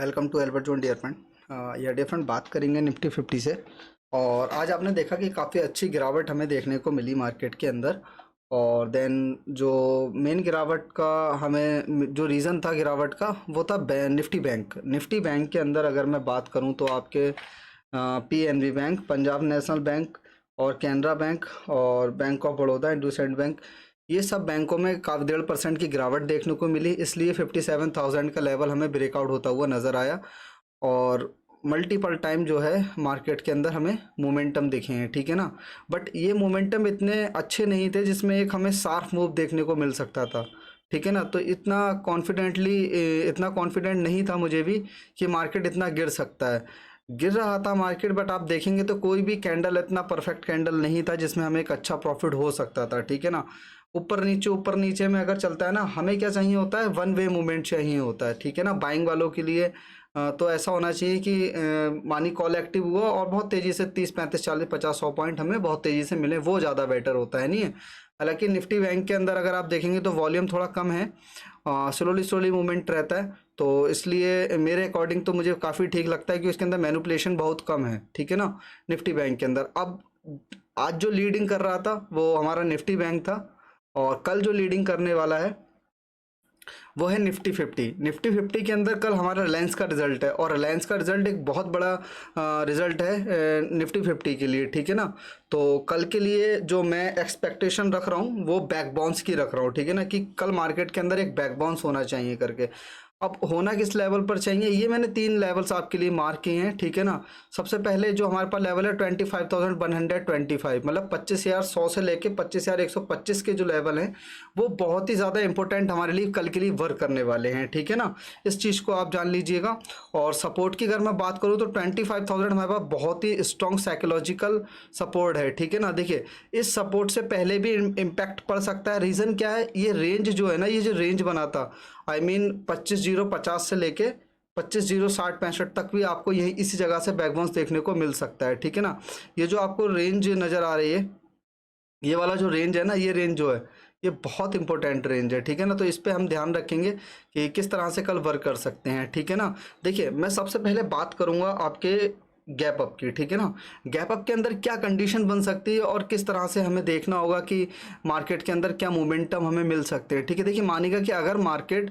Welcome to Albert zone dear friend. यह dear friend बात करेंगे निफ्टी 50 से। और आज आपने देखा कि काफ़ी अच्छी गिरावट हमें देखने को मिली मार्केट के अंदर। और देन जो मेन गिरावट का हमें जो रीज़न था गिरावट का वो था निफ्टी बैंक के अंदर अगर मैं बात करूं तो आपके PNB bank, Punjab national bank और कैनरा बैंक और bank of Baroda, IndusInd bank, ये सब बैंकों में काफ़ी 1.5% की गिरावट देखने को मिली। इसलिए 57,000 का लेवल हमें ब्रेकआउट होता हुआ नज़र आया और मल्टीपल टाइम जो है मार्केट के अंदर हमें मोमेंटम दिखे हैं, ठीक है ना। बट ये मोमेंटम इतने अच्छे नहीं थे जिसमें एक हमें शार्प मूव देखने को मिल सकता था, ठीक है ना। तो इतना कॉन्फिडेंट नहीं था मुझे भी कि मार्केट इतना गिर सकता है। गिर रहा था मार्केट, बट आप देखेंगे तो कोई भी कैंडल इतना परफेक्ट कैंडल नहीं था जिसमें हमें एक अच्छा प्रॉफिट हो सकता था, ठीक है ना। ऊपर नीचे में अगर चलता है ना, हमें क्या चाहिए होता है, वन वे मूवमेंट चाहिए होता है, ठीक है ना। बाइंग वालों के लिए तो ऐसा होना चाहिए कि मानी कॉल एक्टिव हुआ और बहुत तेज़ी से 30 35 40 50 100 पॉइंट हमें बहुत तेज़ी से मिले, वो ज़्यादा बेटर होता है, नहीं है। हालांकि निफ्टी बैंक के अंदर अगर आप देखेंगे तो वॉल्यूम थोड़ा कम है, स्लोली मूवमेंट रहता है। तो इसलिए मेरे अकॉर्डिंग तो मुझे काफ़ी ठीक लगता है कि उसके अंदर मैनिपुलेशन बहुत कम है, ठीक है ना, निफ्टी बैंक के अंदर। अब आज जो लीडिंग कर रहा था वो हमारा निफ्टी बैंक था और कल जो लीडिंग करने वाला है वो है निफ्टी 50 के अंदर कल हमारा रिलायंस का रिजल्ट है और रिलायंस का रिजल्ट एक बहुत बड़ा रिजल्ट है निफ्टी 50 के लिए, ठीक है ना। तो कल के लिए जो मैं एक्सपेक्टेशन रख रहा हूँ वो बैक बाउंस की रख रहा हूँ, ठीक है ना, कि कल मार्केट के अंदर एक बैक बाउंस होना चाहिए करके। अब होना किस लेवल पर चाहिए, ये मैंने 3 लेवल्स आपके लिए मार्क किए हैं, ठीक है ना। सबसे पहले जो हमारे पास लेवल है 25,125, मतलब 25,100 से लेके 25,125 के जो लेवल हैं वो बहुत ही ज़्यादा इंपॉर्टेंट हमारे लिए कल के लिए वर्क करने वाले हैं, ठीक है ना। इस चीज़ को आप जान लीजिएगा। और सपोर्ट की अगर मैं बात करूँ तो 25,000 हमारे पास बहुत ही स्ट्रॉन्ग साइकोलॉजिकल सपोर्ट है, ठीक है ना। देखिए इस सपोर्ट से पहले भी इम्पैक्ट पड़ सकता है। रीज़न क्या है, ये रेंज जो है ना, ये जो रेंज बना था, आई मीन 25,050 से लेके 25,060-65 तक भी आपको यही इसी जगह से बैक बाउंस देखने को मिल सकता है, ठीक है ना। ये जो आपको रेंज नज़र आ रही है, ये वाला जो रेंज है ना, ये रेंज जो है ये बहुत इंपॉर्टेंट रेंज है, ठीक है ना। तो इस पे हम ध्यान रखेंगे कि किस तरह से कल वर्क कर सकते हैं, ठीक है ना। देखिए मैं सबसे पहले बात करूंगा आपके गैप अप की, ठीक है ना। गैप अप के अंदर क्या कंडीशन बन सकती है और किस तरह से हमें देखना होगा कि मार्केट के अंदर क्या मोमेंटम हमें मिल सकते हैं, ठीक है। देखिए मानिएगा कि अगर मार्केट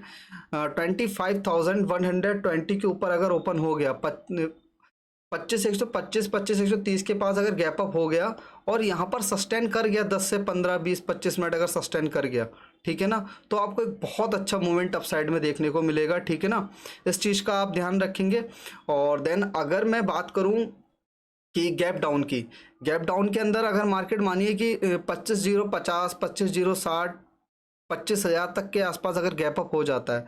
25,120 के ऊपर अगर ओपन हो गया, 25,130 के पास अगर गैप अप हो गया और यहाँ पर सस्टेन कर गया 10 से 15 20 25 मिनट अगर सस्टेन कर गया, ठीक है ना, तो आपको एक बहुत अच्छा मूवमेंट अपसाइड में देखने को मिलेगा, ठीक है ना। इस चीज़ का आप ध्यान रखेंगे। और देन अगर मैं बात करूँ कि गैप डाउन के अंदर अगर मार्केट मानिए कि 25,050 25,060 25,000 तक के आसपास अगर गैप अप हो जाता है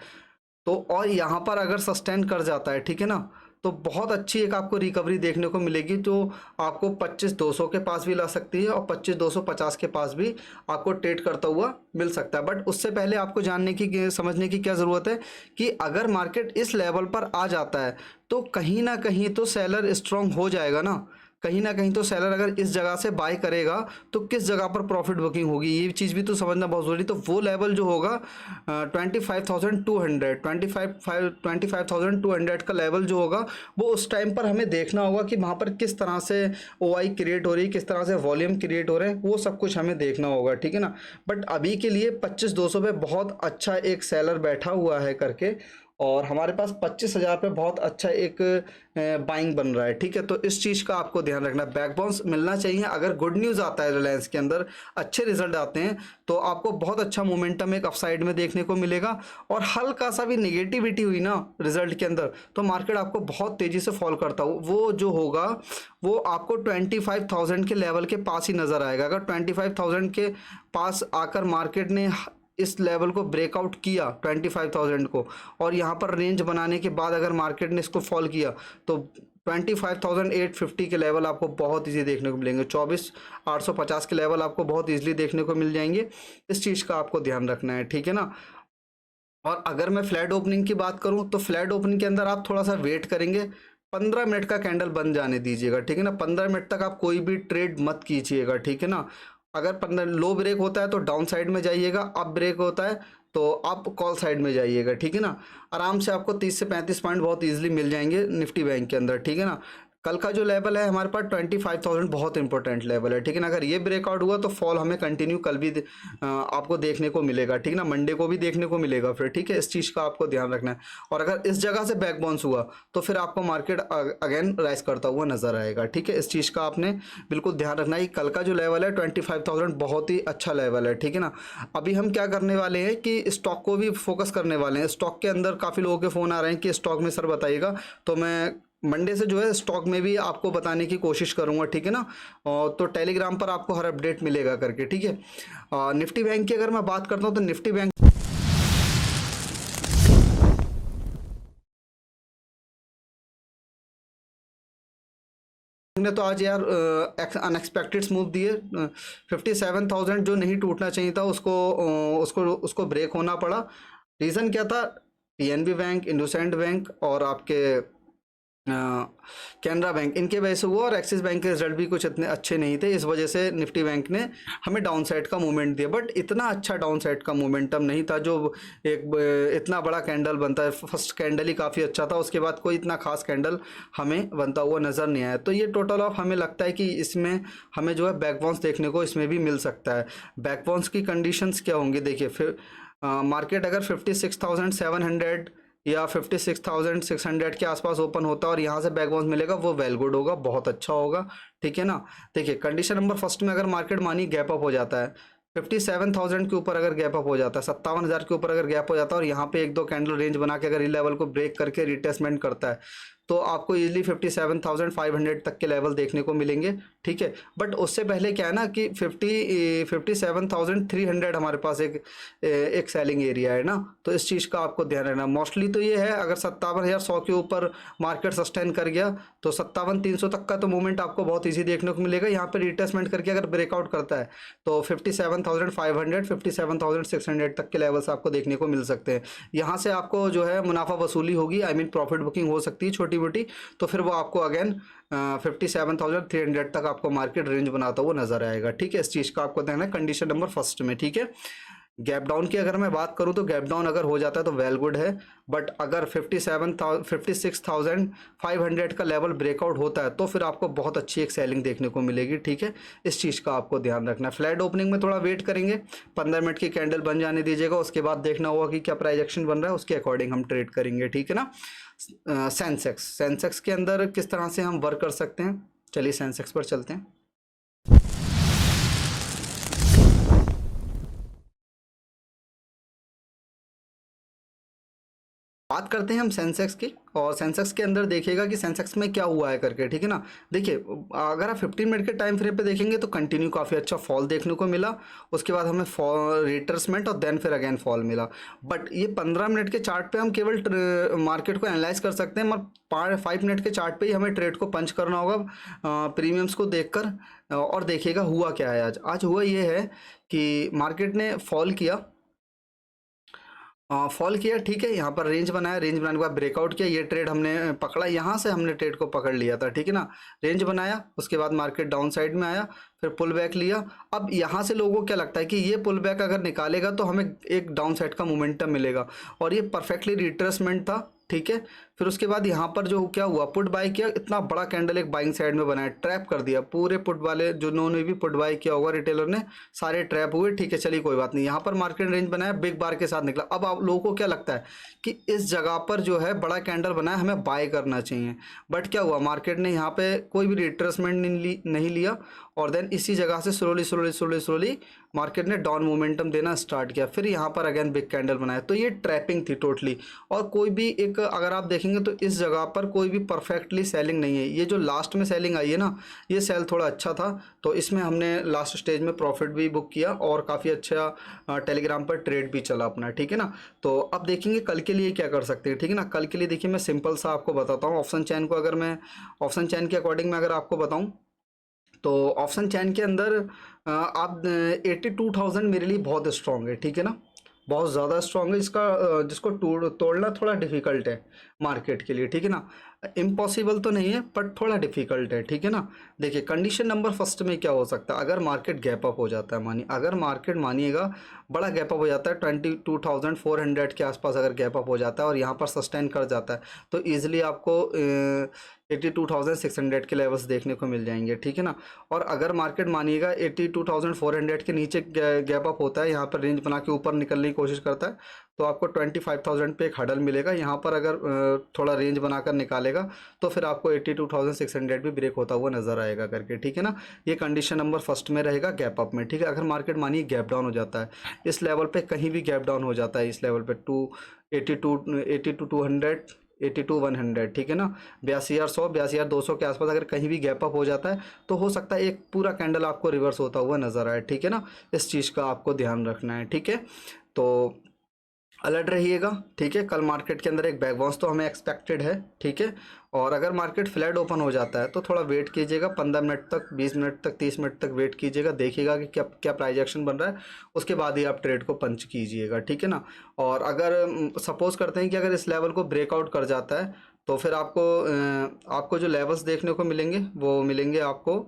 तो, और यहाँ पर अगर सस्टेन कर जाता है, ठीक है ना, तो बहुत अच्छी एक आपको रिकवरी देखने को मिलेगी। तो आपको 25,200 के पास भी ला सकती है और 25,250 के पास भी आपको ट्रेड करता हुआ मिल सकता है। बट उससे पहले आपको समझने की क्या ज़रूरत है कि अगर मार्केट इस लेवल पर आ जाता है तो कहीं ना कहीं तो सेलर स्ट्रांग हो जाएगा ना, कहीं ना कहीं तो सेलर अगर इस जगह से बाय करेगा तो किस जगह पर प्रॉफिट बुकिंग होगी, ये चीज़ भी तो समझना बहुत ज़रूरी। तो वो लेवल जो होगा 25,200 का लेवल जो होगा वो उस टाइम पर हमें देखना होगा कि वहाँ पर किस तरह से ओआई क्रिएट हो रही है, किस तरह से वॉल्यूम क्रिएट हो रहे हैं, वो सब कुछ हमें देखना होगा, ठीक है ना। बट अभी के लिए 25,200 पे बहुत अच्छा एक सेलर बैठा हुआ है करके और हमारे पास 25,000 पे बहुत अच्छा एक बाइंग बन रहा है, ठीक है। तो इस चीज़ का आपको ध्यान रखना, बैक बाउंस मिलना चाहिए। अगर गुड न्यूज़ आता है रिलायंस के अंदर, अच्छे रिजल्ट आते हैं तो आपको बहुत अच्छा मोमेंटम एक अपसाइड में देखने को मिलेगा। और हल्का सा भी निगेटिविटी हुई ना रिजल्ट के अंदर तो मार्केट आपको बहुत तेज़ी से फॉल करता हो, वो जो होगा वो आपको 25,000 के लेवल के पास ही नज़र आएगा। अगर 25,000 के पास आकर मार्केट ने इस लेवल को ब्रेकआउट किया 25,000 को और यहाँ पर रेंज बनाने के बाद अगर मार्केट ने इसको फॉल किया तो 25,850 के लेवल आपको बहुत इजी देखने को मिलेंगे, 24,850 के लेवल आपको बहुत इजीली देखने को मिल जाएंगे। इस चीज़ का आपको ध्यान रखना है, ठीक है ना। और अगर मैं फ्लैट ओपनिंग की बात करूं तो फ्लैट ओपनिंग के अंदर आप थोड़ा सा वेट करेंगे, 15 मिनट का कैंडल बन जाने दीजिएगा, ठीक है ना। 15 मिनट तक आप कोई भी ट्रेड मत कीजिएगा, ठीक है ना। अगर 15 लो ब्रेक होता है तो डाउन साइड में जाइएगा, अप ब्रेक होता है तो आप कॉल साइड में जाइएगा, ठीक है ना। आराम से आपको 30 से 35 पॉइंट बहुत इजीली मिल जाएंगे निफ्टी बैंक के अंदर, ठीक है ना। कल का जो लेवल है हमारे पास 25,000 बहुत इंपॉर्टेंट लेवल है, ठीक है ना। अगर ये ब्रेकआउट हुआ तो फॉल हमें कंटिन्यू कल भी आपको देखने को मिलेगा, ठीक है ना। मंडे को भी देखने को मिलेगा फिर, ठीक है। इस चीज़ का आपको ध्यान रखना है। और अगर इस जगह से बैक बाउंस हुआ तो फिर आपको मार्केट अगेन राइज करता हुआ नजर आएगा, ठीक है। इस चीज़ का आपने बिल्कुल ध्यान रखना है कि कल का जो लेवल है 25,000 बहुत ही अच्छा लेवल है, ठीक है ना। अभी हम क्या करने वाले हैं कि स्टॉक को भी फोकस करने वाले हैं। स्टॉक के अंदर काफ़ी लोगों के फ़ोन आ रहे हैं कि स्टॉक में सर बताइएगा, तो मैं मंडे से जो है स्टॉक में भी आपको बताने की कोशिश करूंगा, ठीक है ना। और तो टेलीग्राम पर आपको हर अपडेट मिलेगा करके, ठीक है। निफ्टी बैंक की अगर मैं बात करता हूँ तो निफ्टी बैंक ने तो आज यार अनएक्सपेक्टेड स्मूव दिए। 57,000 जो नहीं टूटना चाहिए था उसको ब्रेक होना पड़ा। रीज़न क्या था? पीएनबी बैंक, इंडसइंड बैंक और आपके कैनरा बैंक, इनके वजह से हुआ। और एक्सिस बैंक के रिजल्ट भी कुछ इतने अच्छे नहीं थे, इस वजह से निफ्टी बैंक ने हमें डाउन साइड का मूवमेंट दिया। बट इतना अच्छा डाउन साइड का मोमेंटम नहीं था जो इतना बड़ा कैंडल बनता है। फर्स्ट कैंडल ही काफ़ी अच्छा था, उसके बाद कोई इतना खास कैंडल हमें बनता हुआ नज़र नहीं आया। तो ये टोटल ऑफ हमें लगता है कि इसमें हमें जो है बैक बाउंस देखने को इसमें भी मिल सकता है। बैक बाउंस की कंडीशंस क्या होंगी देखिए। फिर मार्केट अगर 56,700 या 56,600 के आसपास ओपन होता है और यहाँ से बैक बाउंस मिलेगा, वो वेल गुड होगा, बहुत अच्छा होगा, ठीक है ना। देखिए कंडीशन नंबर फर्स्ट में अगर मार्केट मानी गैप अप हो जाता है 57,000 के ऊपर, अगर गैप अप हो जाता है 57,000 के ऊपर अगर गैप हो जाता है और यहाँ पे एक दो कैंडल रेंज बना के अगर इस लेवल को ब्रेक करके रिटेस्टमेंट करता है तो आपको इजीली 57,500 तक के लेवल देखने को मिलेंगे, ठीक है। बट उससे पहले क्या है ना कि 57,300 हमारे पास एक सेलिंग एरिया है ना, तो इस चीज़ का आपको ध्यान रखना। मोस्टली तो ये है अगर 57,100 के ऊपर मार्केट सस्टेन कर गया तो 57,300 तक का तो मूवमेंट आपको बहुत ईजी देखने को मिलेगा। यहाँ पर रिटेस्टमेंट करके अगर ब्रेकआउट करता है तो 57,500 57,600 तक के लेवल्स आपको देखने को मिल सकते हैं। यहाँ से आपको जो है मुनाफा वसूली होगी, आई मीन प्रॉफिट बुकिंग हो सकती है छोटी मोटी, तो फिर वो आपको अगेन 57,300 तक आपको मार्केट रेंज बनाता हुआ नजर आएगा, ठीक है। इस चीज़ का आपको ध्यान है कंडीशन नंबर फर्स्ट में, ठीक है। गैप डाउन की अगर मैं बात करूं तो गैप डाउन अगर हो जाता है तो वेल गुड है। बट अगर 56,500 का लेवल ब्रेकआउट होता है तो फिर आपको बहुत अच्छी एक सेलिंग देखने को मिलेगी, ठीक है। इस चीज़ का आपको ध्यान रखना है। फ्लैट ओपनिंग में थोड़ा वेट करेंगे, 15 मिनट की कैंडल बन जाने दीजिएगा, उसके बाद देखना होगा कि क्या प्राइस एक्शन बन रहा है, उसके अकॉर्डिंग हम ट्रेड करेंगे, ठीक है ना। सेंसेक्स के अंदर किस तरह से हम वर्क कर सकते हैं, चलिए सेंसेक्स पर चलते हैं। बात करते हैं हम सेंसेक्स की, और सेंसेक्स के अंदर देखिएगा कि सेंसेक्स में क्या हुआ है करके, ठीक है ना। देखिए अगर आप 15 मिनट के टाइम फ्रेम पे देखेंगे तो कंटिन्यू काफ़ी अच्छा फॉल देखने को मिला, उसके बाद हमें रिट्रेसमेंट और देन फिर अगेन फॉल मिला। बट ये 15 मिनट के चार्ट पे हम केवल मार्केट को एनालाइज कर सकते हैं, मगर 5 मिनट के चार्ट पे ही हमें ट्रेड को पंच करना होगा प्रीमियम्स को देखकर। और देखिएगा हुआ क्या है आज हुआ ये है कि मार्केट ने फॉल किया, ठीक है। यहाँ पर रेंज बनाया, रेंज बनाने के बाद ब्रेकआउट किया, ये ट्रेड हमने पकड़ा, यहाँ से हमने ट्रेड को पकड़ लिया था, ठीक है ना। रेंज बनाया, उसके बाद मार्केट डाउन साइड में आया, फिर पुल बैक लिया। अब यहाँ से लोगों को क्या लगता है कि ये पुल बैक अगर निकालेगा तो हमें एक डाउन साइड का मोमेंटम मिलेगा, और ये परफेक्टली रिट्रेसमेंट था, ठीक है। फिर उसके बाद यहाँ पर जो क्या हुआ, पुट बाय किया, इतना बड़ा कैंडल एक बाइंग साइड में बनाया, ट्रैप कर दिया पूरे पुट वाले, जिन्होंने भी पुट बाय किया होगा रिटेलर ने, सारे ट्रैप हुए, ठीक है। चलिए कोई बात नहीं, यहाँ पर मार्केट रेंज बनाया, बिग बार के साथ निकला। अब आप लोगों को क्या लगता है कि इस जगह पर जो है बड़ा कैंडल बनाया, हमें बाय करना चाहिए। बट क्या हुआ, मार्केट ने यहाँ पे कोई भी रिट्रेसमेंट नहीं लिया, और देन इसी जगह से स्लोली मार्केट ने डाउन मोमेंटम देना स्टार्ट किया, फिर यहाँ पर अगेन बिग कैंडल बनाया। तो ये ट्रैपिंग थी टोटली, और कोई भी एक अगर आप देखेंगे तो इस जगह पर कोई भी परफेक्टली सेलिंग नहीं है। ये जो लास्ट में सेलिंग आई है ना, ये सेल थोड़ा अच्छा था, तो इसमें हमने लास्ट स्टेज में प्रॉफिट भी बुक किया, और काफ़ी अच्छा टेलीग्राम पर ट्रेड भी चला अपना, ठीक है ना। तो अब देखेंगे कल के लिए क्या कर सकते हैं, ठीक है ना। कल के लिए देखिए मैं सिंपल सा आपको बताता हूँ। ऑप्शन चैन को अगर मैं ऑप्शन चैन के अकॉर्डिंग में अगर आपको बताऊँ तो ऑप्शन चैन के अंदर आप 82,000 मेरे लिए बहुत स्ट्रॉन्ग है, ठीक है ना, बहुत ज़्यादा स्ट्रॉन्ग है। जिसको तोड़ना थोड़ा डिफिकल्ट है मार्केट के लिए, ठीक है ना। इम्पॉसिबल तो नहीं है बट थोड़ा डिफिकल्ट है, ठीक है ना। देखिए कंडीशन नंबर फर्स्ट में क्या हो सकता है, अगर मार्केट गैप अप हो जाता है, मानिए अगर मार्केट मानिएगा बड़ा गैप अप हो जाता है 22,400 के आसपास, अगर गैप अप हो जाता है और यहाँ पर सस्टेन कर जाता है तो ईजिली आपको 82,600 के लेवल्स देखने को मिल जाएंगे, ठीक है ना। और अगर मार्केट मानिएगा 82,400 के नीचे गैप अप होता है, यहाँ पर रेंज बना के ऊपर निकलने की कोशिश करता है, तो आपको 25,000 पे एक हडल मिलेगा। यहाँ पर अगर थोड़ा रेंज बनाकर निकालेगा तो फिर आपको 82,600 भी ब्रेक होता हुआ नजर आएगा करके, ठीक है ना। ये कंडीशन नंबर फर्स्ट में रहेगा गैप अप में, ठीक है। अगर मार्केट मानिए गैप डाउन हो जाता है इस लेवल पे, कहीं भी गैप डाउन हो जाता है इस लेवल पे 82,200 82,100, ठीक है ना, 82,100 82,200 के आसपास अगर कहीं भी गैप अप हो जाता है तो हो सकता है एक पूरा कैंडल आपको रिवर्स होता हुआ नजर आए, ठीक है ना। इस चीज़ का आपको ध्यान रखना है, ठीक है। तो अलर्ट रहिएगा, ठीक है। कल मार्केट के अंदर एक बैक बाउंस तो हमें एक्सपेक्टेड है, ठीक है। और अगर मार्केट फ्लैट ओपन हो जाता है तो थोड़ा वेट कीजिएगा, 15 मिनट तक, 20 मिनट तक, 30 मिनट तक वेट कीजिएगा, देखिएगा कि क्या क्या प्राइस एक्शन बन रहा है, उसके बाद ही आप ट्रेड को पंच कीजिएगा, ठीक है ना। और अगर सपोज करते हैं कि अगर इस लेवल को ब्रेकआउट कर जाता है तो फिर आपको जो लेवल्स देखने को मिलेंगे वो मिलेंगे आपको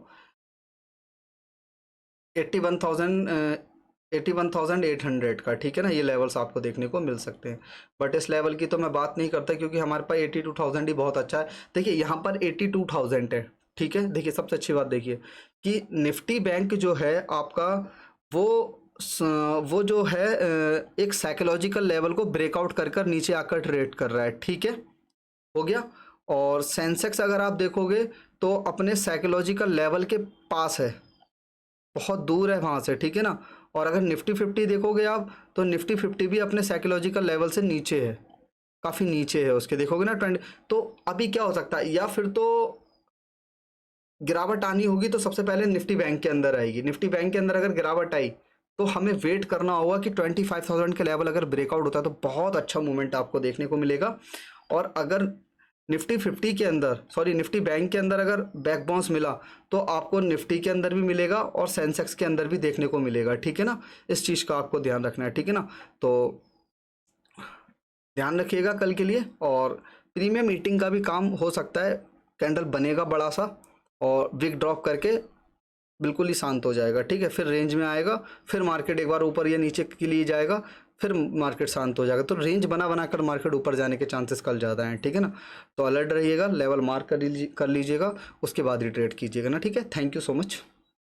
81,000 81,800 का, ठीक है ना। ये लेवल्स आपको देखने को मिल सकते हैं, बट इस लेवल की तो मैं बात नहीं करता क्योंकि हमारे पास 82,000 ही बहुत अच्छा है। देखिए यहाँ पर 82,000 है, ठीक है। देखिए सबसे अच्छी बात देखिए कि निफ्टी बैंक जो है आपका वो वो जो है एक साइकोलॉजिकल लेवल को ब्रेकआउट कर कर नीचे आकर ट्रेड कर रहा है, ठीक है, हो गया। और सेंसेक्स अगर आप देखोगे तो अपने साइकोलॉजिकल लेवल के पास है, बहुत दूर है वहाँ से, ठीक है ना। और अगर निफ्टी 50 देखोगे आप तो निफ्टी 50 भी अपने साइकोलॉजिकल लेवल से नीचे है, काफ़ी नीचे है उसके, देखोगे ना ट्रेंड। तो अभी क्या हो सकता है, या फिर तो गिरावट आनी होगी तो सबसे पहले निफ्टी बैंक के अंदर आएगी। निफ्टी बैंक के अंदर अगर गिरावट आई तो हमें वेट करना होगा कि 25,000 के लेवल अगर ब्रेकआउट होता है तो बहुत अच्छा मूवमेंट आपको देखने को मिलेगा। और अगर निफ्टी 50 के अंदर, सॉरी निफ्टी बैंक के अंदर अगर बैक बाउंस मिला तो आपको निफ्टी के अंदर भी मिलेगा और सेंसेक्स के अंदर भी देखने को मिलेगा, ठीक है ना। इस चीज़ का आपको ध्यान रखना है, ठीक है ना। तो ध्यान रखिएगा कल के लिए। और प्रीमियम मीटिंग का भी काम हो सकता है, कैंडल बनेगा बड़ा सा और विक ड्रॉप करके बिल्कुल ही शांत हो जाएगा, ठीक है। फिर रेंज में आएगा, फिर मार्केट एक बार ऊपर या नीचे के लिए जाएगा, फिर मार्केट शांत हो जाएगा। तो रेंज बना बना कर मार्केट ऊपर जाने के चांसेस कल ज़्यादा हैं, ठीक है ना। तो अलर्ट रहिएगा, लेवल मार्क कर लीजिएगा, उसके बाद ही ट्रेड कीजिएगा ना, ठीक है। Thank you so much.